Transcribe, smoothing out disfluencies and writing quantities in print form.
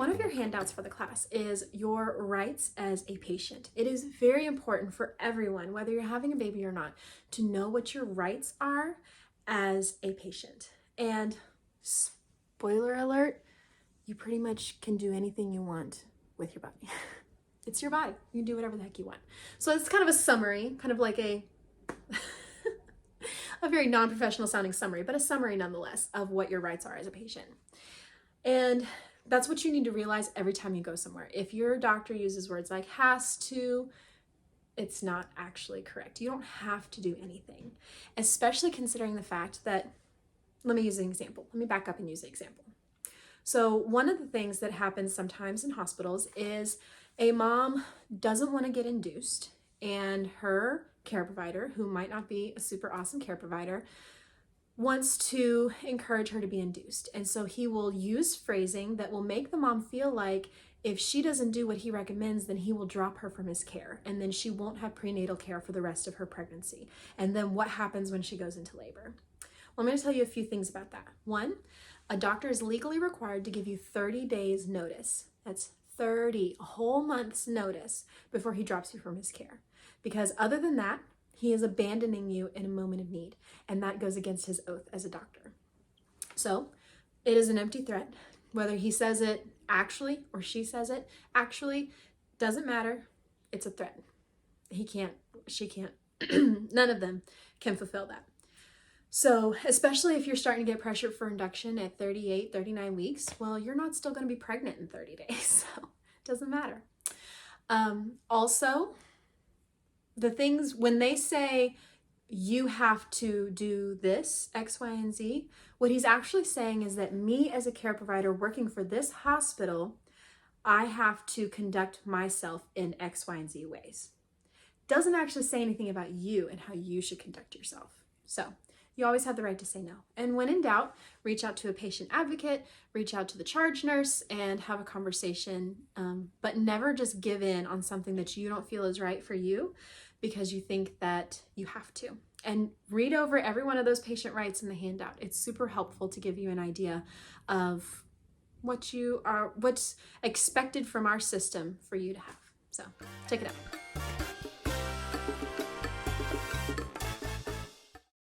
One of your handouts for the class is your rights as a patient. It is very important for everyone, whether you're having a baby or not, to know what your rights are as a patient. And spoiler alert, you pretty much can do anything you want with your body. It's your body. You can do whatever the heck you want. So it's kind of a summary, kind of like a very non-professional sounding summary, but a summary nonetheless of what your rights are as a patient. And that's what you need to realize every time you go somewhere. If your doctor uses words like has to, it's not actually correct. You don't have to do anything, especially considering the fact that, let me use an example. Let me back up and use an example. So one of the things that happens sometimes in hospitals is a mom doesn't want to get induced, and her care provider, who might not be a super awesome care provider, wants to encourage her to be induced. And so he will use phrasing that will make the mom feel like if she doesn't do what he recommends, then he will drop her from his care, and then she won't have prenatal care for the rest of her pregnancy. And then what happens when she goes into labor? Well, I'm going to tell you a few things about that. One, a doctor is legally required to give you 30 days notice. That's 30, a whole month's notice before he drops you from his care. Because other than that, he is abandoning you in a moment of need, and that goes against his oath as a doctor. So it is an empty threat. Whether he says it actually or she says it actually, doesn't matter. It's a threat. He can't, she can't, none of them can fulfill that. So especially if you're starting to get pressure for induction at 38, 39 weeks, well, you're not still going to be pregnant in 30 days, so it doesn't matter. Also, the things, when they say you have to do this, X, Y, and Z, what he's actually saying is that me as a care provider working for this hospital, I have to conduct myself in X, Y, and Z ways. Doesn't actually say anything about you and how you should conduct yourself. So you always have the right to say no. And when in doubt, reach out to a patient advocate, reach out to the charge nurse, and have a conversation, but never just give in on something that you don't feel is right for you because you think that you have to. And read over every one of those patient rights in the handout. It's super helpful to give you an idea of what's expected from our system for you to have. So check it out.